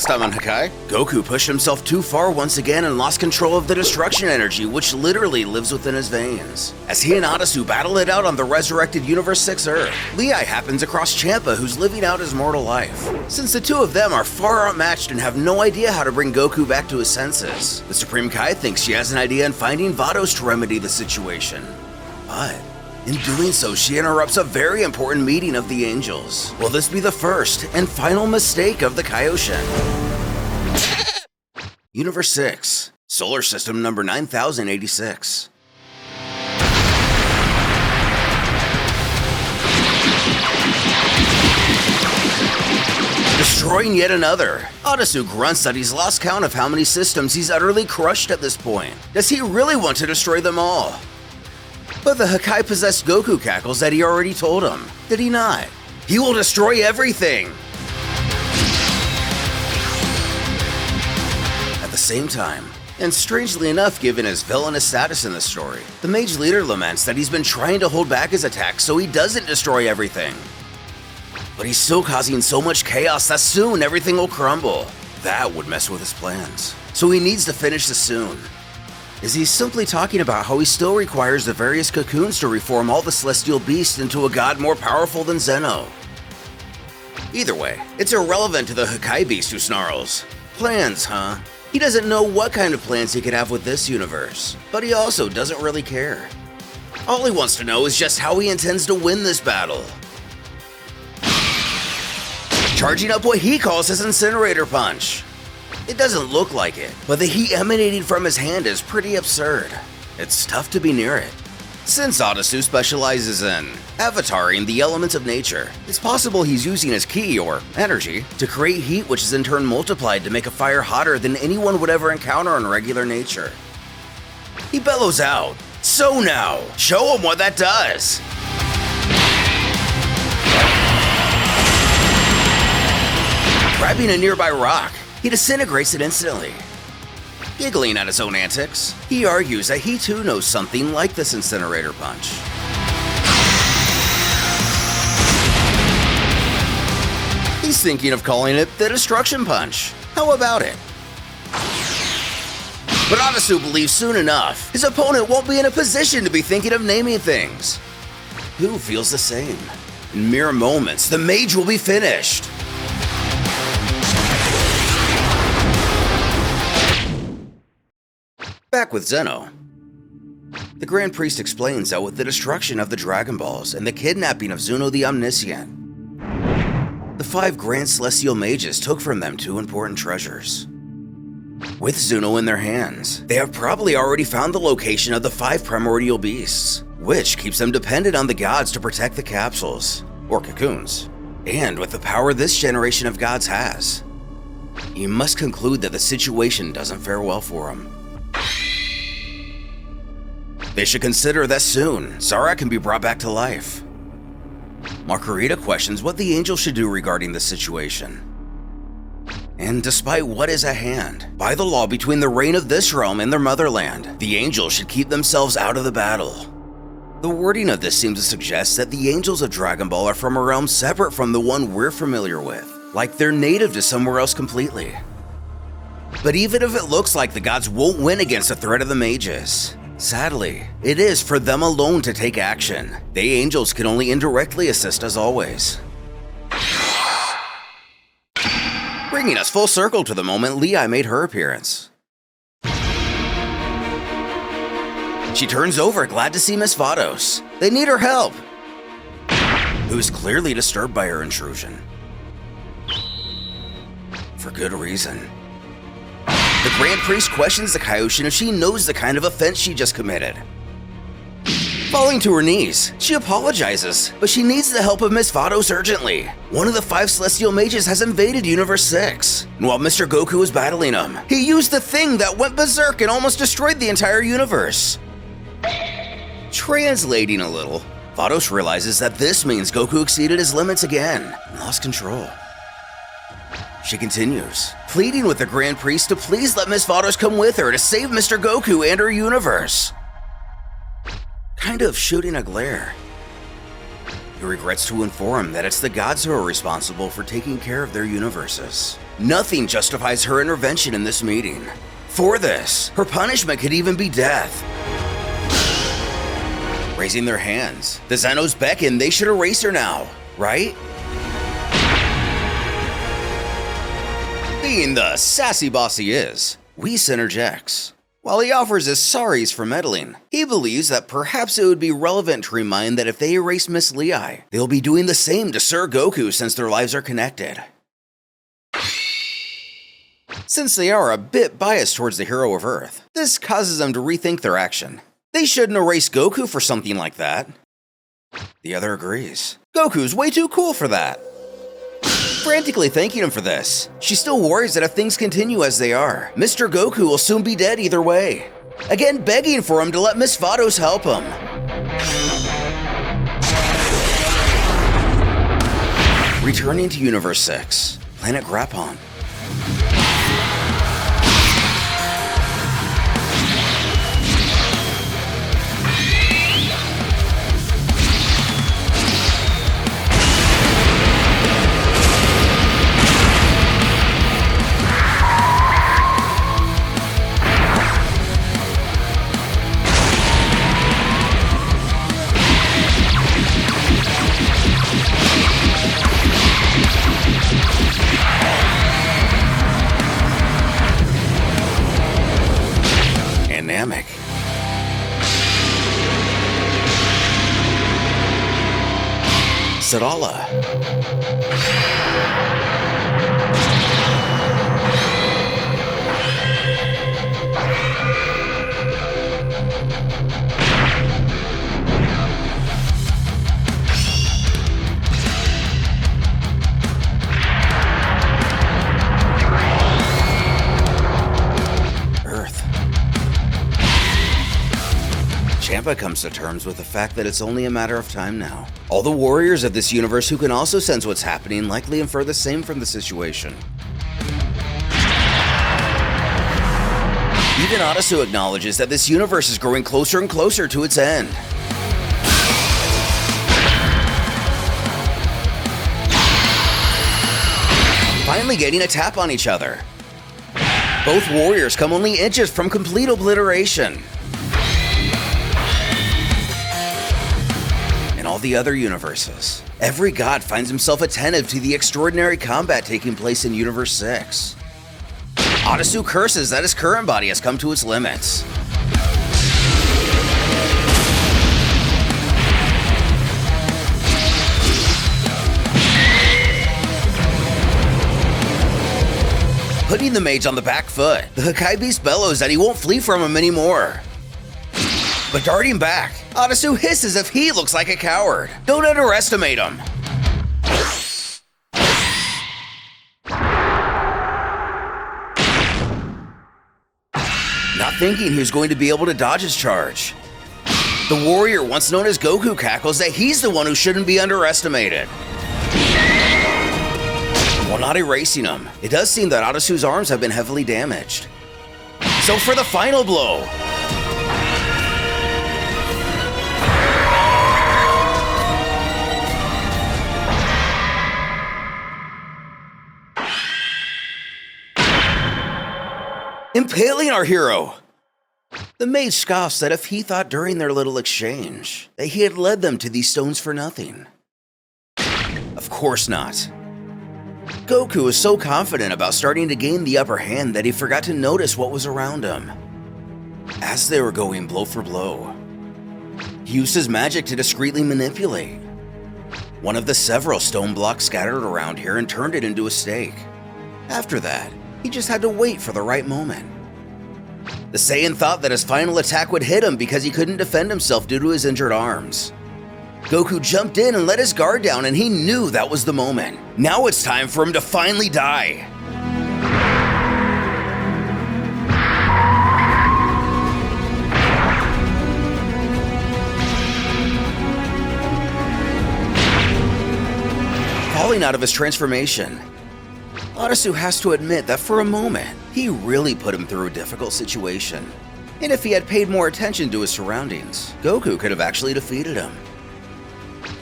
Last time on Hakai, Goku pushed himself too far once again and lost control of the destruction energy which literally lives within his veins. As he and Adasu battle it out on the resurrected Universe 6 Earth, Lei happens across Champa, who's living out his mortal life. Since the two of them are far outmatched and have no idea how to bring Goku back to his senses, the Supreme Kai thinks she has an idea in finding Vados to remedy the situation. But in doing so, she interrupts a very important meeting of the angels. Will this be the first and final mistake of the Chausha? Universe 6, Solar System number 9086. Destroying yet another. Adasu grunts that he's lost count of how many systems he's utterly crushed at this point. Does he really want to destroy them all? But the Hakai possessed Goku cackles that he already told him, did he not? He will destroy everything! At the same time, and strangely enough given his villainous status in the story, the mage leader laments that he's been trying to hold back his attacks so he doesn't destroy everything. But he's still causing so much chaos that soon everything will crumble. That would mess with his plans. So he needs to finish this soon. Is he simply talking about how he still requires the various cocoons to reform all the celestial beasts into a god more powerful than Zeno? Either way, it's irrelevant to the Hakai beast who snarls. Plans, huh? He doesn't know what kind of plans he could have with this universe, but he also doesn't really care. All he wants to know is just how he intends to win this battle. Charging up what he calls his incinerator punch. It doesn't look like it, but the heat emanating from his hand is pretty absurd. It's tough to be near it. Since Adasu specializes in avataring the elements of nature, it's possible he's using his ki, or energy, to create heat which is in turn multiplied to make a fire hotter than anyone would ever encounter in regular nature. He bellows out, "So now, show him what that does!" Grabbing a nearby rock, he disintegrates it instantly. Giggling at his own antics, he argues that he too knows something like this incinerator punch. He's thinking of calling it the destruction punch. How about it? But Adasu believes soon enough, his opponent won't be in a position to be thinking of naming things. Who feels the same? In mere moments, the mage will be finished. Back with Zeno. The Grand Priest explains that with the destruction of the Dragon Balls and the kidnapping of Zuno the Omniscient, the 5 Grand Celestial Mages took from them 2 important treasures. With Zuno in their hands, they have probably already found the location of the 5 primordial beasts, which keeps them dependent on the gods to protect the capsules, or cocoons. And with the power this generation of gods has, you must conclude that the situation doesn't fare well for them. They should consider that soon, Zara can be brought back to life. Margarita questions what the angel should do regarding this situation. And despite what is at hand, by the law between the reign of this realm and their motherland, the angels should keep themselves out of the battle. The wording of this seems to suggest that the angels of Dragon Ball are from a realm separate from the one we're familiar with, like they're native to somewhere else completely. But even if it looks like the gods won't win against the threat of the mages, sadly, it is for them alone to take action. They angels can only indirectly assist as always. Bringing us full circle to the moment Lei made her appearance. She turns over, glad to see Miss Vados. They need her help, who is clearly disturbed by her intrusion. For good reason. The Grand Priest questions the Chausha if she knows the kind of offense she just committed. Falling to her knees, she apologizes, but she needs the help of Miss Vados urgently. One of the 5 Celestial Mages has invaded Universe 6, and while Mr. Goku was battling him, he used the thing that went berserk and almost destroyed the entire universe. Translating a little, Vados realizes that this means Goku exceeded his limits again and lost control. She continues, pleading with the Grand Priest to please let Miss Vados come with her to save Mr. Goku and her universe. Kind of shooting a glare. He regrets to inform that it's the gods who are responsible for taking care of their universes. Nothing justifies her intervention in this meeting. For this, her punishment could even be death. Raising their hands, the Zenos beckon they should erase her now, right? Being the sassy boss he is, Whis interjects. While he offers his sorries for meddling, he believes that perhaps it would be relevant to remind that if they erase Miss Lei, they'll be doing the same to Sir Goku since their lives are connected. Since they are a bit biased towards the hero of Earth, this causes them to rethink their action. They shouldn't erase Goku for something like that. The other agrees. Goku's way too cool for that. Frantically thanking him for this, she still worries that if things continue as they are, Mr. Goku will soon be dead either way. Again begging for him to let Miss Vados help him. Returning to Universe 6, Planet Grappon. Sarala. Champa comes to terms with the fact that it's only a matter of time now. All the warriors of this universe who can also sense what's happening likely infer the same from the situation. Even Arasu acknowledges that this universe is growing closer and closer to its end. Finally getting a tap on each other. Both warriors come only inches from complete obliteration. In all the other universes, every god finds himself attentive to the extraordinary combat taking place in Universe 6. Arasu curses that his current body has come to its limits. Putting the mage on the back foot, the Hakai beast bellows that he won't flee from him anymore. But darting back, Arasu hisses if he looks like a coward. Don't underestimate him. Not thinking he was going to be able to dodge his charge. The warrior once known as Goku cackles that he's the one who shouldn't be underestimated. While not erasing him, it does seem that Arasu's arms have been heavily damaged. So for the final blow. Impaling our hero! The mage scoffs that if he thought during their little exchange that he had led them to these stones for nothing. Of course not. Goku was so confident about starting to gain the upper hand that he forgot to notice what was around him. As they were going blow for blow, he used his magic to discreetly manipulate one of the several stone blocks scattered around here and turned it into a stake. After that, he just had to wait for the right moment. The Saiyan thought that his final attack would hit him because he couldn't defend himself due to his injured arms. Goku jumped in and let his guard down, and he knew that was the moment. Now it's time for him to finally die. Falling out of his transformation, Arasu has to admit that for a moment, he really put him through a difficult situation. And if he had paid more attention to his surroundings, Goku could have actually defeated him.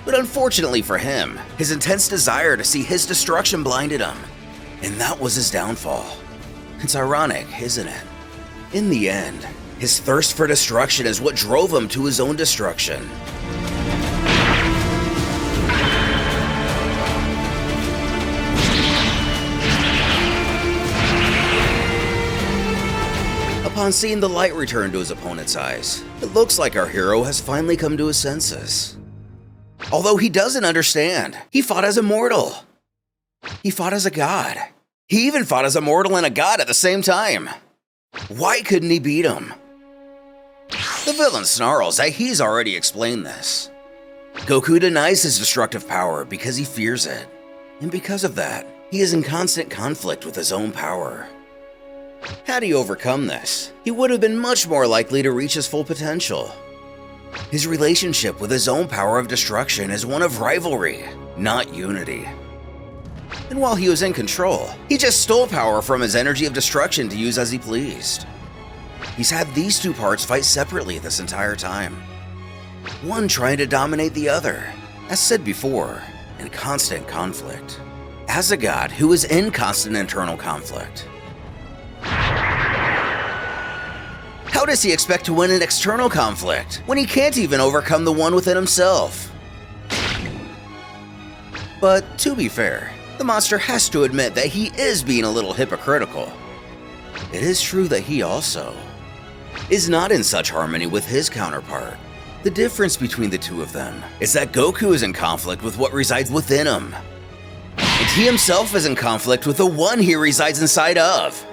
But unfortunately for him, his intense desire to see his destruction blinded him. And that was his downfall. It's ironic, isn't it? In the end, his thirst for destruction is what drove him to his own destruction. Upon seeing the light return to his opponent's eyes, it looks like our hero has finally come to his senses. Although he doesn't understand, he fought as a mortal. He fought as a god. He even fought as a mortal and a god at the same time. Why couldn't he beat him? The villain snarls that he's already explained this. Goku denies his destructive power because he fears it. And because of that, he is in constant conflict with his own power. Had he overcome this, he would have been much more likely to reach his full potential. His relationship with his own power of destruction is one of rivalry, not unity. And while he was in control, he just stole power from his energy of destruction to use as he pleased. He's had these two parts fight separately this entire time. One trying to dominate the other, as said before, in constant conflict. As a god who is in constant internal conflict. How does he expect to win an external conflict when he can't even overcome the one within himself? But to be fair, the monster has to admit that he is being a little hypocritical. It is true that he also is not in such harmony with his counterpart. The difference between the two of them is that Goku is in conflict with what resides within him, and he himself is in conflict with the one he resides inside of.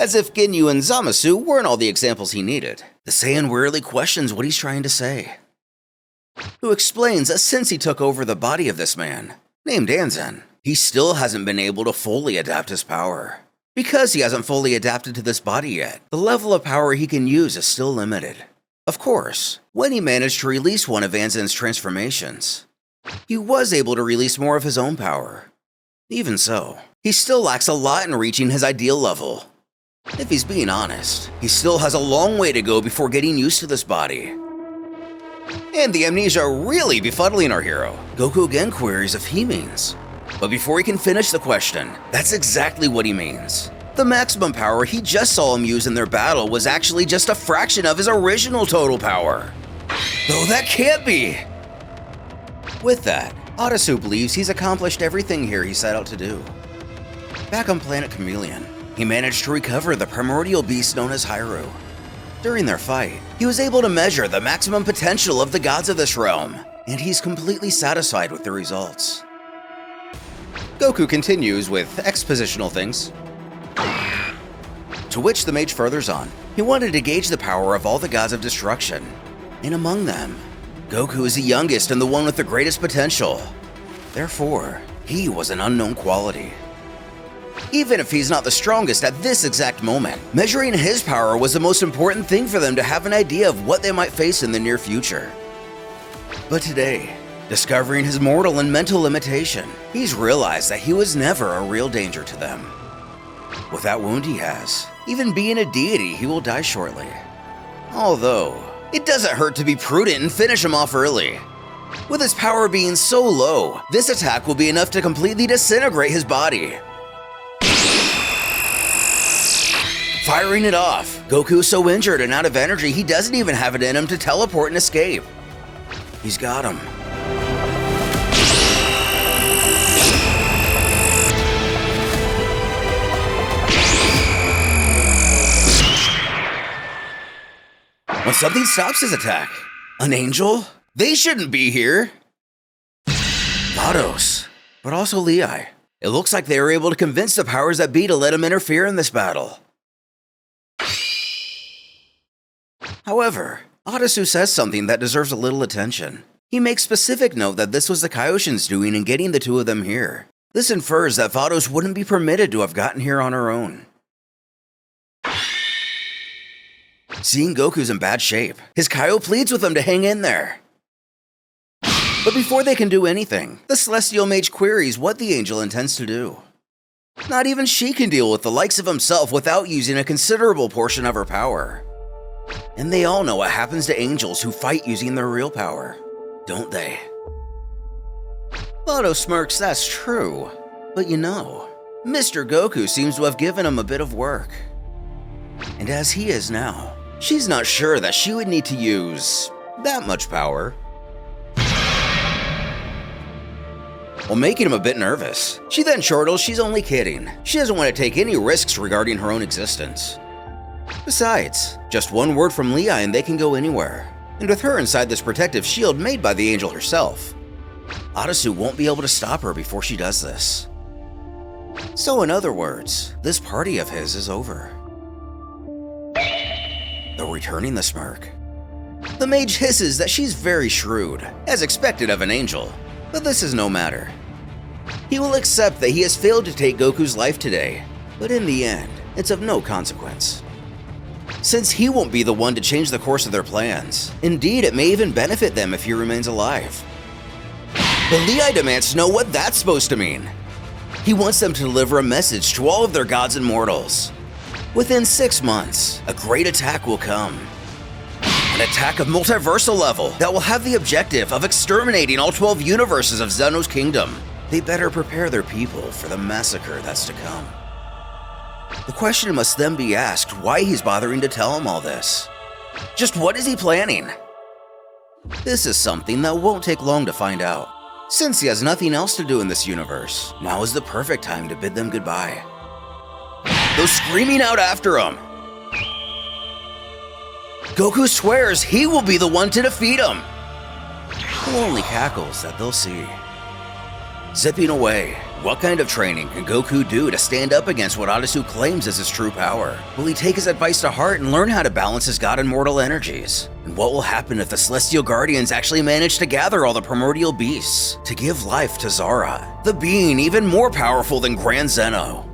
As if Ginyu and Zamasu weren't all the examples he needed, the Saiyan rarely questions what he's trying to say. Who explains that since he took over the body of this man, named Anzen, he still hasn't been able to fully adapt his power. Because he hasn't fully adapted to this body yet, the level of power he can use is still limited. Of course, when he managed to release one of Anzen's transformations, he was able to release more of his own power. Even so, he still lacks a lot in reaching his ideal level. If he's being honest, he still has a long way to go before getting used to this body. And the amnesia really befuddling our hero. Goku again queries if he means. But before he can finish the question, that's exactly what he means. The maximum power he just saw him use in their battle was actually just a fraction of his original total power. Though that can't be! With that, Odasu believes he's accomplished everything here he set out to do. Back on planet Chameleon, he managed to recover the primordial beast known as Hyrule. During their fight, he was able to measure the maximum potential of the gods of this realm, and he's completely satisfied with the results. Goku continues with expositional things, to which the mage furthers on. He wanted to gauge the power of all the gods of destruction, and among them, Goku is the youngest and the one with the greatest potential. Therefore, he was an unknown quality. Even if he's not the strongest at this exact moment, measuring his power was the most important thing for them to have an idea of what they might face in the near future. But today, discovering his mortal and mental limitation, he's realized that he was never a real danger to them. With that wound he has, even being a deity, he will die shortly. Although, it doesn't hurt to be prudent and finish him off early. With his power being so low, this attack will be enough to completely disintegrate his body. Firing it off, Goku is so injured and out of energy he doesn't even have it in him to teleport and escape. He's got him. When something stops his attack, an angel? They shouldn't be here. Vados, but also Lei. It looks like they were able to convince the powers that be to let him interfere in this battle. However, Odasu says something that deserves a little attention. He makes specific note that this was the Kaioshin's doing in getting the two of them here. This infers that Vados wouldn't be permitted to have gotten here on her own. Seeing Goku's in bad shape, his Kaio pleads with him to hang in there. But before they can do anything, the Celestial Mage queries what the angel intends to do. Not even she can deal with the likes of himself without using a considerable portion of her power. And they all know what happens to angels who fight using their real power, don't they? Vados smirks, that's true, but you know, Mr. Goku seems to have given him a bit of work. And as he is now, she's not sure that she would need to use that much power. While making him a bit nervous, she then chortles she's only kidding. She doesn't want to take any risks regarding her own existence. Besides, just one word from Lea and they can go anywhere. And with her inside this protective shield made by the angel herself, Arasu won't be able to stop her before she does this. So in other words, this party of his is over. Though returning the smirk, the mage hisses that she's very shrewd, as expected of an angel, but this is no matter. He will accept that he has failed to take Goku's life today, but in the end, it's of no consequence. Since he won't be the one to change the course of their plans, indeed it may even benefit them if he remains alive. But Lei demands to know what that's supposed to mean. He wants them to deliver a message to all of their gods and mortals. Within 6 months, a great attack will come. An attack of multiversal level that will have the objective of exterminating all 12 universes of Zeno's kingdom. They better prepare their people for the massacre that's to come. The question must then be asked why he's bothering to tell him all this. Just what is he planning? This is something that won't take long to find out. Since he has nothing else to do in this universe, now is the perfect time to bid them goodbye. Though screaming out after him, Goku swears he will be the one to defeat him. Who only cackles that they'll see. Zipping away, what kind of training can Goku do to stand up against what Arasu claims is his true power? Will he take his advice to heart and learn how to balance his god and mortal energies? And what will happen if the Celestial Guardians actually manage to gather all the primordial beasts to give life to Zara, the being even more powerful than Grand Zeno?